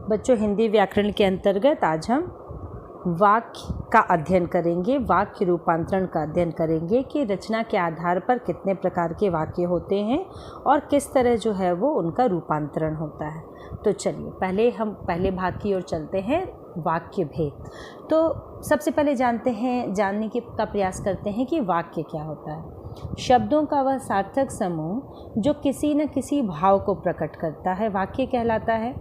बच्चों, हिंदी व्याकरण के अंतर्गत आज हम वाक्य का अध्ययन करेंगे, वाक्य रूपांतरण का अध्ययन करेंगे कि रचना के आधार पर कितने प्रकार के वाक्य होते हैं और किस तरह जो है वो उनका रूपांतरण होता है। तो चलिए हम पहले भाग की ओर चलते हैं, वाक्य भेद। तो सबसे पहले जानने का प्रयास करते हैं कि वाक्य क्या होता है। शब्दों का वह सार्थक समूह जो किसी न किसी भाव को प्रकट करता है, वाक्य कहलाता है।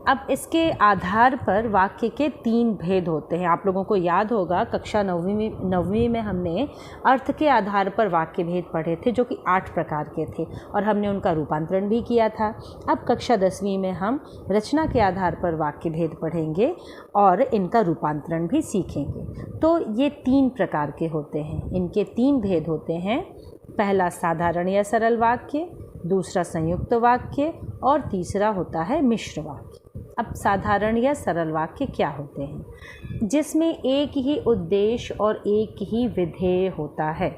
अब इसके आधार पर वाक्य के 3 भेद होते हैं। आप लोगों को याद होगा कक्षा नववीं में हमने अर्थ के आधार पर वाक्य भेद पढ़े थे, जो कि 8 प्रकार के थे और हमने उनका रूपांतरण भी किया था। अब कक्षा 10वीं में हम रचना के आधार पर वाक्य भेद पढ़ेंगे और इनका रूपांतरण भी सीखेंगे। तो ये 3 प्रकार के होते हैं, इनके 3 भेद होते हैं। पहला साधारण या सरल वाक्य, दूसरा संयुक्त वाक्य और तीसरा होता है मिश्र वाक्य। अब साधारण या सरल वाक्य क्या होते हैं? जिसमें एक ही उद्देश्य और एक ही विधेय होता है,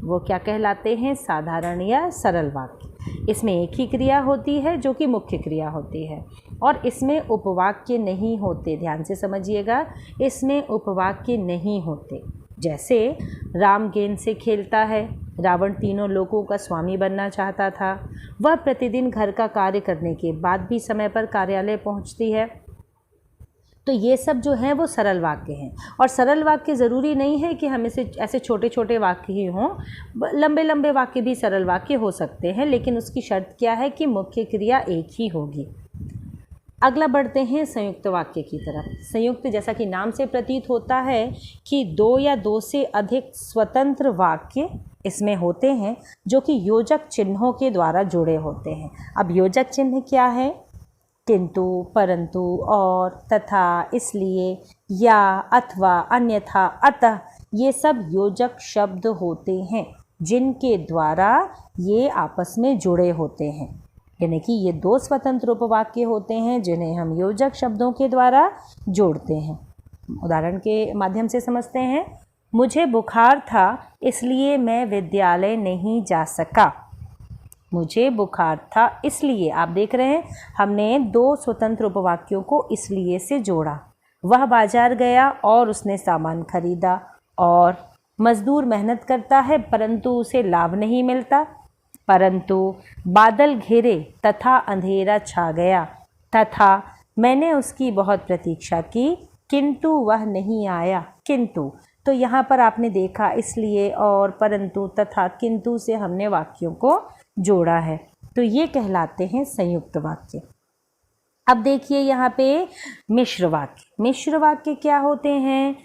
वो क्या कहलाते हैं? साधारण या सरल वाक्य। इसमें एक ही क्रिया होती है जो कि मुख्य क्रिया होती है और इसमें उपवाक्य नहीं होते। ध्यान से समझिएगा, इसमें उपवाक्य नहीं होते। जैसे राम गेंद से खेलता है, रावण तीनों लोगों का स्वामी बनना चाहता था, वह प्रतिदिन घर का कार्य करने के बाद भी समय पर कार्यालय पहुंचती है। तो ये सब जो है वो सरल वाक्य हैं। और सरल वाक्य ज़रूरी नहीं है कि हमें से ऐसे छोटे छोटे वाक्य ही हों, लंबे लंबे वाक्य भी सरल वाक्य हो सकते हैं, लेकिन उसकी शर्त क्या है कि मुख्य क्रिया एक ही होगी। अगला बढ़ते हैं संयुक्त वाक्य की तरफ। संयुक्त, जैसा कि नाम से प्रतीत होता है कि 2 या 2 से अधिक स्वतंत्र वाक्य इसमें होते हैं जो कि योजक चिन्हों के द्वारा जुड़े होते हैं। अब योजक चिन्ह क्या है? किंतु, परंतु, और, तथा, इसलिए, या, अथवा, अन्यथा, अतः, ये सब योजक शब्द होते हैं जिनके द्वारा ये आपस में जुड़े होते हैं। यानी कि ये 2 स्वतंत्र उपवाक्य होते हैं जिन्हें हम योजक शब्दों के द्वारा जोड़ते हैं। उदाहरण के माध्यम से समझते हैं। मुझे बुखार था इसलिए मैं विद्यालय नहीं जा सका। मुझे बुखार था इसलिए, आप देख रहे हैं हमने 2 स्वतंत्र उपवाक्यों को इसलिए से जोड़ा। वह बाजार गया और उसने सामान खरीदा। और मजदूर मेहनत करता है परंतु उसे लाभ नहीं मिलता। परंतु बादल घिरे तथा अंधेरा छा गया। तथा मैंने उसकी बहुत प्रतीक्षा की किंतु वह नहीं आया। किंतु, तो यहाँ पर आपने देखा इसलिए और परंतु तथा किंतु से हमने वाक्यों को जोड़ा है। तो ये कहलाते हैं संयुक्त वाक्य। अब देखिए यहाँ पे मिश्र वाक्य। मिश्र वाक्य क्या होते हैं?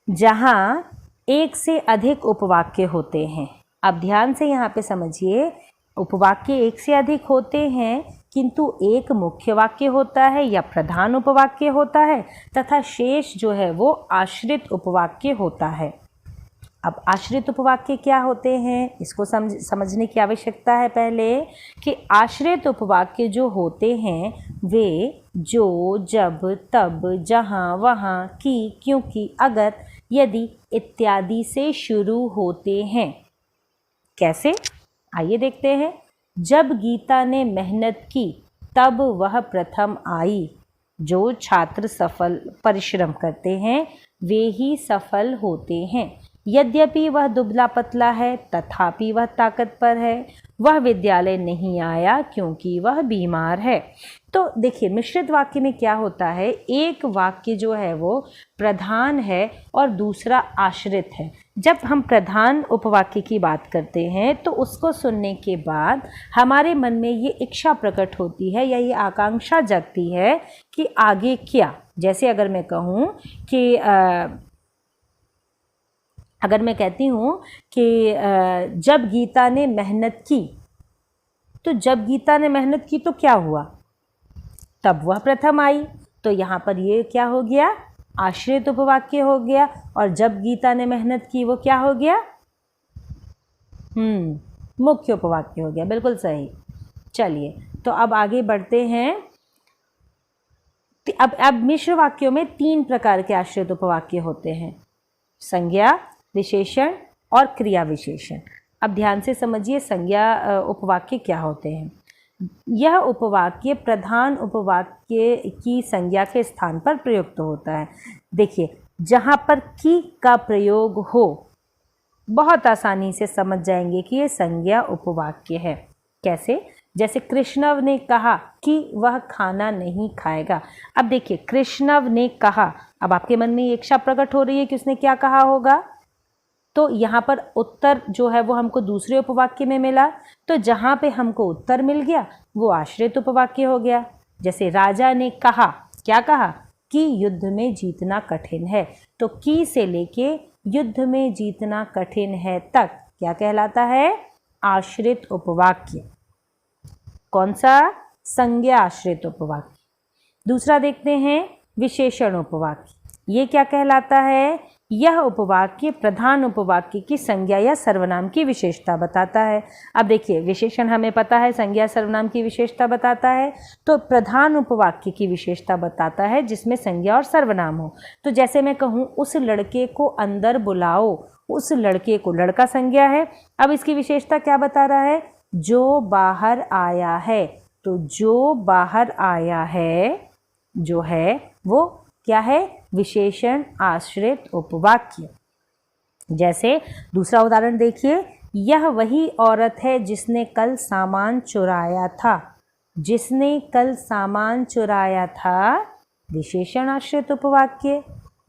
जहाँ एक से अधिक उपवाक्य होते हैं। अब ध्यान से यहाँ पे समझिए, उपवाक्य एक से अधिक होते हैं किंतु एक मुख्य वाक्य होता है या प्रधान उपवाक्य होता है तथा शेष जो है वो आश्रित उपवाक्य होता है। अब आश्रित उपवाक्य क्या होते हैं, इसको समझने की आवश्यकता है पहले कि आश्रित उपवाक्य जो होते हैं वे जो, जब, तब, जहाँ, वहाँ, की, क्योंकि, अगर, यदि इत्यादि से शुरू होते हैं। कैसे? आइए देखते हैं। जब गीता ने मेहनत की तब वह प्रथम आई। जो छात्र सफल परिश्रम करते हैं वे ही सफल होते हैं। यद्यपि वह दुबला पतला है तथापि वह ताकतवर है। वह विद्यालय नहीं आया क्योंकि वह बीमार है। तो देखिए मिश्रित वाक्य में क्या होता है, एक वाक्य जो है वो प्रधान है और दूसरा आश्रित है। जब हम प्रधान उपवाक्य की बात करते हैं तो उसको सुनने के बाद हमारे मन में ये इच्छा प्रकट होती है या ये आकांक्षा जगती है कि आगे क्या। जैसे अगर मैं कहूँ कि अगर मैं कहती हूँ कि जब गीता ने मेहनत की, तो जब गीता ने मेहनत की तो क्या हुआ, तब वह प्रथम आई। तो यहाँ पर ये क्या हो गया, आश्रित उपवाक्य हो गया। और जब गीता ने मेहनत की वो क्या हो गया, मुख्य उपवाक्य हो गया। बिल्कुल सही। चलिए तो अब आगे बढ़ते हैं। अब मिश्र वाक्यों में 3 प्रकार के आश्रित उपवाक्य होते हैं, संज्ञा, विशेषण और क्रिया विशेषण। अब ध्यान से समझिए संज्ञा उपवाक्य क्या होते हैं। यह उपवाक्य प्रधान उपवाक्य की संज्ञा के स्थान पर प्रयुक्त होता है। देखिए, जहाँ पर की का प्रयोग हो बहुत आसानी से समझ जाएंगे कि ये संज्ञा उपवाक्य है। कैसे? जैसे कृष्णव ने कहा कि वह खाना नहीं खाएगा। अब देखिए, कृष्णव ने कहा, अब आपके मन में ये इच्छा प्रकट हो रही है कि उसने क्या कहा होगा, तो यहाँ पर उत्तर जो है वो हमको दूसरे उपवाक्य में मिला, तो जहाँ पे हमको उत्तर मिल गया वो आश्रित उपवाक्य हो गया। जैसे राजा ने कहा, क्या कहा, कि युद्ध में जीतना कठिन है, तो की से लेके युद्ध में जीतना कठिन है तक क्या कहलाता है, आश्रित उपवाक्य। कौन सा? संज्ञा आश्रित उपवाक्य। दूसरा देखते हैं विशेषण उपवाक्य। ये क्या कहलाता है? यह उपवाक्य प्रधान उपवाक्य की संज्ञा या सर्वनाम की विशेषता बताता है। अब देखिए, विशेषण हमें पता है संज्ञा सर्वनाम की विशेषता बताता है, तो प्रधान उपवाक्य की विशेषता बताता है जिसमें संज्ञा और सर्वनाम हो। तो जैसे मैं कहूँ उस लड़के को अंदर बुलाओ, उस लड़के को, लड़का संज्ञा है। अब इसकी विशेषता क्या बता रहा है? जो बाहर आया है। तो जो बाहर आया है जो है वो क्या है? विशेषण आश्रित उपवाक्य। जैसे दूसरा उदाहरण देखिए, यह वही औरत है जिसने कल सामान चुराया था। जिसने कल सामान चुराया था, विशेषण आश्रित उपवाक्य।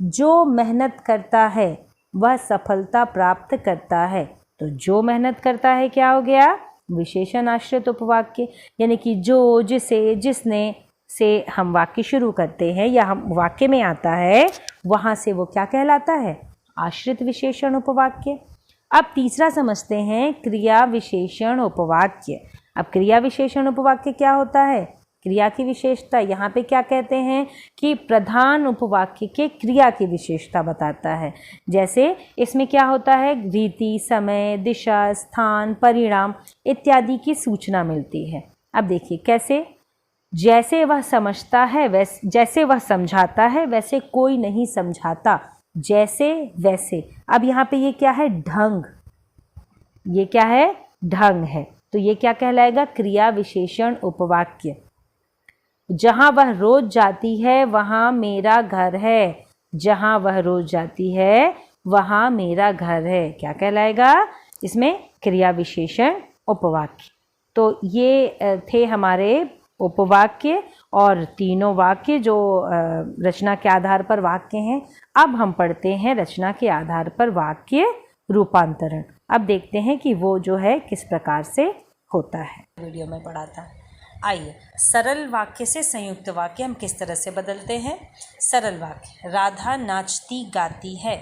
जो मेहनत करता है वह सफलता प्राप्त करता है। तो जो मेहनत करता है क्या हो गया? विशेषण आश्रित उपवाक्य। यानी कि जो, जिसे, जिसने से हम वाक्य शुरू करते हैं या हम वाक्य में आता है, वहाँ से वो क्या कहलाता है? आश्रित विशेषण उपवाक्य। अब तीसरा समझते हैं क्रिया विशेषण उपवाक्य। अब क्रिया विशेषण उपवाक्य क्या होता है? क्रिया की विशेषता। यहाँ पे क्या कहते हैं कि प्रधान उपवाक्य के क्रिया की विशेषता बताता है। जैसे इसमें क्या होता है? रीति, समय, दिशा, स्थान, परिणाम इत्यादि की सूचना मिलती है। अब देखिए कैसे? जैसे वह समझता है वैसे, जैसे वह समझाता है वैसे कोई नहीं समझाता, जैसे वैसे। अब यहाँ पे ये क्या है? ढंग। ये क्या है? ढंग है। तो ये क्या कहलाएगा? क्रिया विशेषण उपवाक्य। जहाँ वह रोज जाती है वहाँ मेरा घर है। जहाँ वह रोज जाती है वहाँ मेरा घर है, क्या कहलाएगा? इसमें क्रिया विशेषण उपवाक्य। तो ये थे हमारे उपवाक्य और तीनों वाक्य जो रचना के आधार पर वाक्य हैं। अब हम पढ़ते हैं रचना के आधार पर वाक्य रूपांतरण। अब देखते हैं कि वो जो है किस प्रकार से होता है। वीडियो में पढ़ा था। आइए, सरल वाक्य से संयुक्त वाक्य हम किस तरह से बदलते हैं। सरल वाक्य, राधा नाचती गाती है।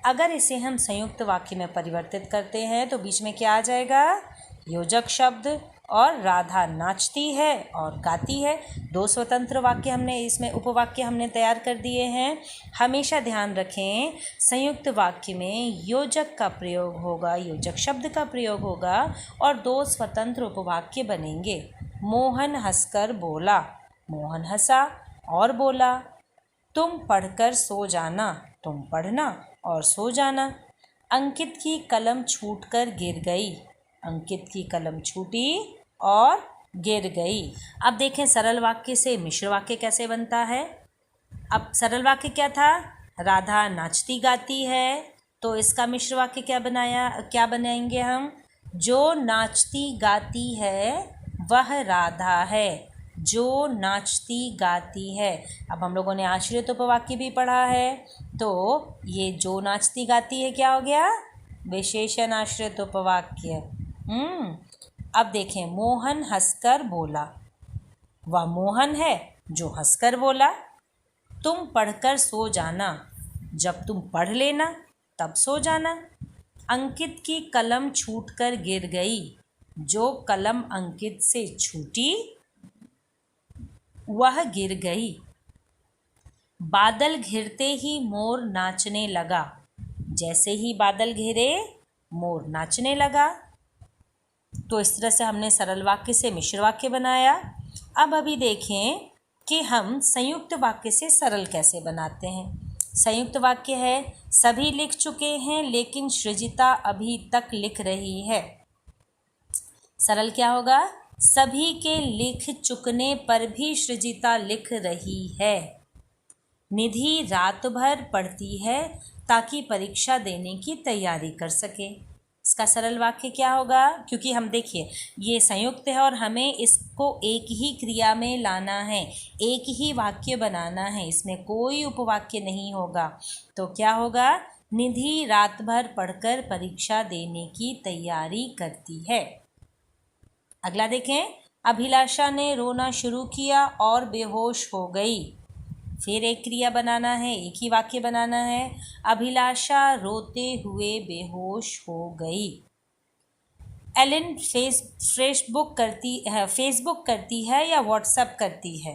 अगर इसे हम संयुक्त वाक्य में परिवर्तित करते हैं तो बीच में क्या आ जाएगा? योजक शब्द, और राधा नाचती है और गाती है। दो स्वतंत्र वाक्य हमने इसमें, उपवाक्य हमने तैयार कर दिए हैं। हमेशा ध्यान रखें, संयुक्त वाक्य में योजक का प्रयोग होगा, योजक शब्द का प्रयोग होगा और दो स्वतंत्र उपवाक्य बनेंगे। मोहन हंसकर बोला, मोहन हंसा और बोला। तुम पढ़कर सो जाना, तुम पढ़ना और सो जाना। अंकित की कलम छूटकर गिर गई, अंकित की कलम छूटी और गिर गई। अब देखें सरल वाक्य से मिश्र वाक्य कैसे बनता है। अब सरल वाक्य क्या था? राधा नाचती गाती है, तो इसका मिश्र वाक्य क्या बनाएंगे हम? जो नाचती गाती है वह राधा है, जो नाचती गाती है। अब हम लोगों ने आश्रित उपवाक्य भी पढ़ा है, तो ये जो नाचती गाती है क्या हो गया? विशेषण आश्रित उपवाक्य। अब देखें, मोहन हंसकर बोला, वह मोहन है जो हंसकर बोला। तुम पढ़कर सो जाना, जब तुम पढ़ लेना तब सो जाना। अंकित की कलम छूटकर गिर गई, जो कलम अंकित से छूटी वह गिर गई। बादल घिरते ही मोर नाचने लगा, जैसे ही बादल घिरे मोर नाचने लगा। तो इस तरह से हमने सरल वाक्य से मिश्र वाक्य बनाया। अब अभी देखें कि हम संयुक्त वाक्य से सरल कैसे बनाते हैं। संयुक्त वाक्य है, सभी लिख चुके हैं लेकिन सृजिता अभी तक लिख रही है। सरल क्या होगा? सभी के लिख चुकने पर भी सृजिता लिख रही है। निधि रात भर पढ़ती है ताकि परीक्षा देने की तैयारी कर सके। इसका सरल वाक्य क्या होगा? क्योंकि हम देखिए ये संयुक्त है और हमें इसको एक ही क्रिया में लाना है, एक ही वाक्य बनाना है, इसमें कोई उपवाक्य नहीं होगा। तो क्या होगा? निधि रात भर पढ़कर परीक्षा देने की तैयारी करती है। अगला देखें, अभिलाषा ने रोना शुरू किया और बेहोश हो गई। फिर एक क्रिया बनाना है, एक ही वाक्य बनाना है। अभिलाषा रोते हुए बेहोश हो गई। एलिन फेसबुक करती है या व्हाट्सएप करती है?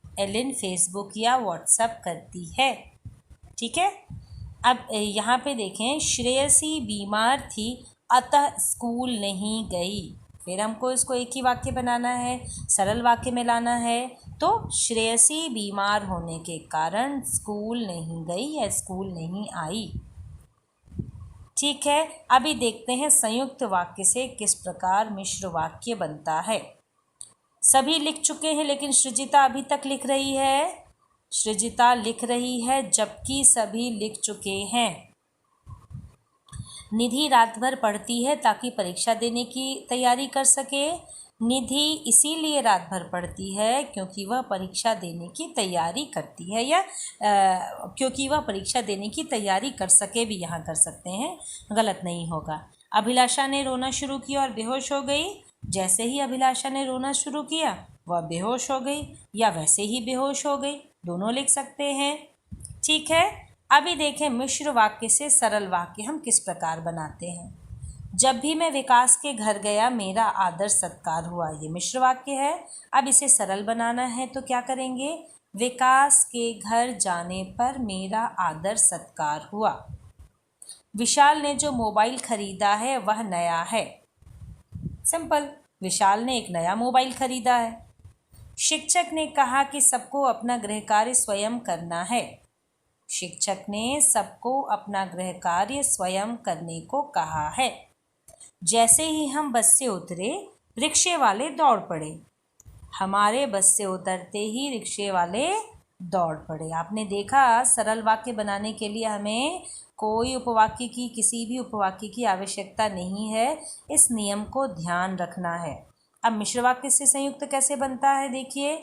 एलिन फेसबुक या व्हाट्सएप करती है। ठीक है। अब यहाँ पे देखें, श्रेयसी बीमार थी अतः स्कूल नहीं गई। फिर हमको इसको एक ही वाक्य बनाना है, सरल वाक्य में लाना है। तो श्रेयसी बीमार होने के कारण स्कूल नहीं गई या स्कूल नहीं आई। ठीक है। अभी देखते हैं संयुक्त वाक्य से किस प्रकार मिश्र वाक्य बनता है। सभी लिख चुके हैं लेकिन सृजिता अभी तक लिख रही है। सृजिता लिख रही है जबकि सभी लिख चुके हैं। निधि रात भर पढ़ती है ताकि परीक्षा देने की तैयारी कर सके। निधि इसीलिए रात भर पढ़ती है क्योंकि वह परीक्षा देने की तैयारी करती है, या क्योंकि वह परीक्षा देने की तैयारी कर सके भी यहाँ कर सकते हैं, गलत नहीं होगा। अभिलाषा ने रोना शुरू किया और बेहोश हो गई। जैसे ही अभिलाषा ने रोना शुरू किया वह बेहोश हो गई, या वैसे ही बेहोश हो गई, दोनों लिख सकते हैं। ठीक है। अभी देखें मिश्र वाक्य से सरल वाक्य हम किस प्रकार बनाते हैं। जब भी मैं विकास के घर गया मेरा आदर सत्कार हुआ। ये मिश्र वाक्य है। अब इसे सरल बनाना है तो क्या करेंगे? विकास के घर जाने पर मेरा आदर सत्कार हुआ। विशाल ने जो मोबाइल खरीदा है वह नया है। सिंपल, विशाल ने एक नया मोबाइल खरीदा है। शिक्षक ने कहा कि सबको अपना गृह कार्य स्वयं करना है। शिक्षक ने सबको अपना गृह कार्य स्वयं करने को कहा है। जैसे ही हम बस से उतरे रिक्शे वाले दौड़ पड़े। हमारे बस से उतरते ही रिक्शे वाले दौड़ पड़े। आपने देखा सरल वाक्य बनाने के लिए हमें कोई उपवाक्य की, किसी भी उपवाक्य की आवश्यकता नहीं है। इस नियम को ध्यान रखना है। अब मिश्र वाक्य से संयुक्त कैसे बनता है? देखिए,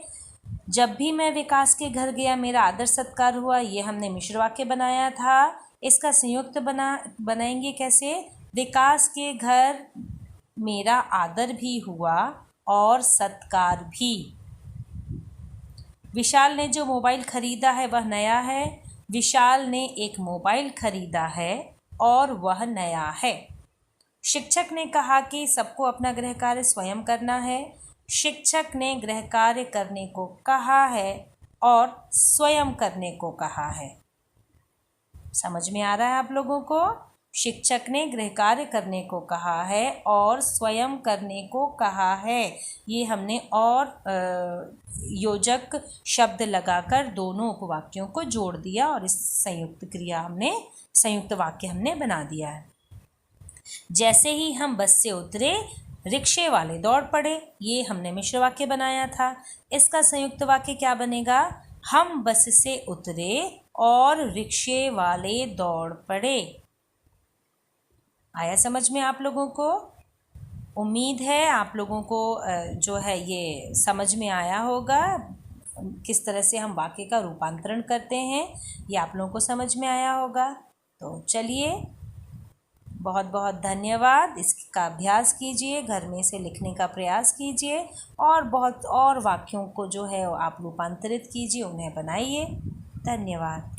जब भी मैं विकास के घर गया मेरा आदर सत्कार हुआ, ये हमने मिश्र वाक्य बनाया था। इसका संयुक्त बनाएंगे कैसे? विकास के घर मेरा आदर भी हुआ और सत्कार भी। विशाल ने जो मोबाइल खरीदा है वह नया है। विशाल ने एक मोबाइल खरीदा है और वह नया है। शिक्षक ने कहा कि सबको अपना गृह कार्य स्वयं करना है। शिक्षक ने गृह कार्य करने को कहा है और स्वयं करने को कहा है। समझ में आ रहा है आप लोगों को? शिक्षक ने गृह कार्य करने को कहा है और स्वयं करने को कहा है। ये हमने और योजक शब्द लगाकर दोनों उपवाक्यों को जोड़ दिया और इस संयुक्त वाक्य हमने बना दिया है। जैसे ही हम बस से उतरे रिक्शे वाले दौड़ पड़े। ये हमने मिश्र वाक्य बनाया था। इसका संयुक्त वाक्य क्या बनेगा? हम बस से उतरे और रिक्शे वाले दौड़ पड़े। आया समझ में आप लोगों को? उम्मीद है आप लोगों को जो है ये समझ में आया होगा। किस तरह से हम वाक्य का रूपांतरण करते हैं ये आप लोगों को समझ में आया होगा। तो चलिए, बहुत बहुत धन्यवाद। इसका अभ्यास कीजिए, घर में इसे लिखने का प्रयास कीजिए और बहुत और वाक्यों को जो है आप रूपांतरित कीजिए, उन्हें बनाइए। धन्यवाद।